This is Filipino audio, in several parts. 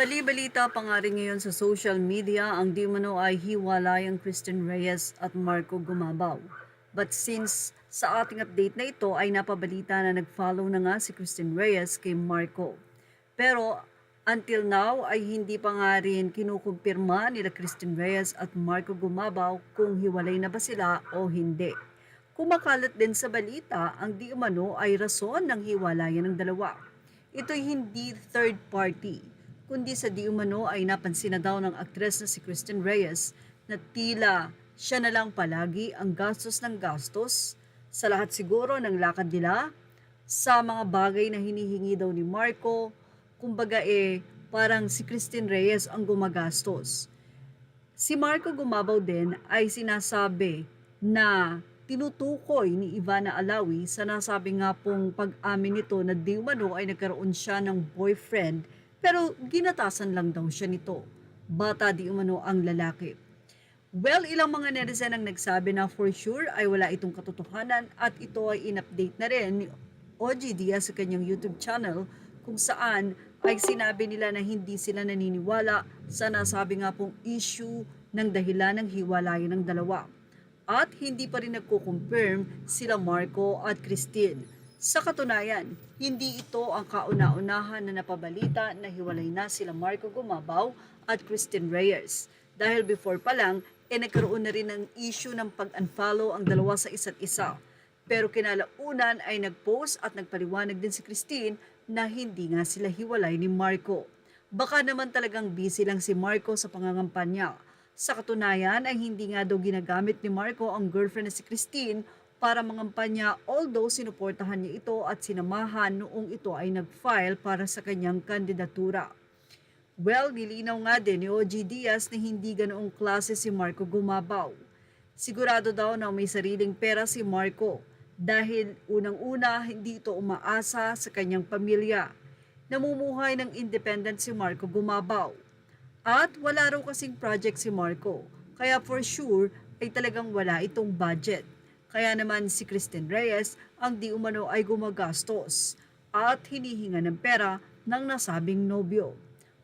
Bali-balita pa nga rin ngayon sa social media ang di umano ay hiwalayang Christian Reyes at Marco Gumabaw. But since sa ating update na ito ay napabalita na nag-follow na nga si Christian Reyes kay Marco. Pero until now ay hindi pa nga rin kinukumpirma nila Christian Reyes at Marco Gumabaw kung hiwalay na ba sila o hindi. Kumakalat din sa balita ang di umano ay rason ng hiwalayan ng dalawa. Ito'y hindi third party, kundi sa di umano ay napansin na daw ng aktres na si Christian Reyes na tila siya na lang palagi ang gastos ng gastos sa lahat siguro ng lakad nila, sa mga bagay na hinihingi daw ni Marco, kumbaga parang si Christian Reyes ang gumagastos. Si Marco Gumabaw din ay sinasabi na tinutukoy ni Ivana Alawi sa nasabi nga pong pag-amin nito na di umano ay nagkaroon siya ng boyfriend pero ginatasan lang daw siya nito. Bata di umano ang lalaki. Well, ilang mga netizen ang nagsabi na for sure ay wala itong katotohanan at ito ay in-update na rin ni OG Diaz sa kanyang YouTube channel kung saan ay sinabi nila na hindi sila naniniwala sa nasabi nga pong issue ng dahilan ng hiwalayan ng dalawa. At hindi pa rin nagko-confirm sila Marco at Christine. Sa katunayan, hindi ito ang kauna-unahan na napabalita na hiwalay na sila Marco Gumabaw at Christine Reyes. Dahil before pa lang, nagkaroon na rin ng issue ng pag-unfollow ang dalawa sa isa't isa. Pero kinalaunan ay nag-post at nagpaliwanag din si Christine na hindi nga sila hiwalay ni Marco. Baka naman talagang busy lang si Marco sa pangangampanya. Sa katunayan ay hindi nga daw ginagamit ni Marco ang girlfriend na si Christine para mangampanya, although sinuportahan niya ito at sinamahan noong ito ay nag-file para sa kanyang kandidatura. Well, nilinaw nga din ni OG Diaz na hindi ganoong klase si Marco Gumabaw. Sigurado daw na may sariling pera si Marco dahil unang-una hindi ito umaasa sa kanyang pamilya. Namumuhay ng independent si Marco Gumabaw. At wala raw kasing project si Marco, kaya for sure ay talagang wala itong budget. Kaya naman si Christine Reyes ang di umano ay gumagastos at hinihinga ng pera ng nasabing nobyo.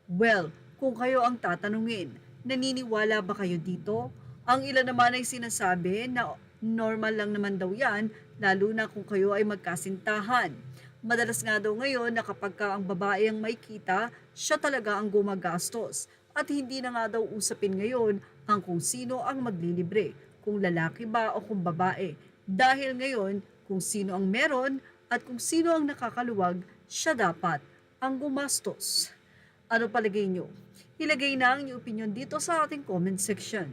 Well, kung kayo ang tatanungin, naniniwala ba kayo dito? Ang ilan naman ay sinasabi na normal lang naman daw yan, lalo na kung kayo ay magkasintahan. Madalas nga daw ngayon na kapag ang babae ang may kita, siya talaga ang gumagastos. At hindi na nga daw usapin ngayon ang kung sino ang maglilibre, kung lalaki ba o kung babae. Dahil ngayon, kung sino ang meron at kung sino ang nakakaluwag, siya dapat ang gumastos. Ano palagay nyo? Ilagay na ang inyong opinion dito sa ating comment section.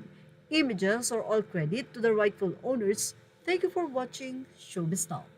Images or all credit to the rightful owners. Thank you for watching Showbiz Now.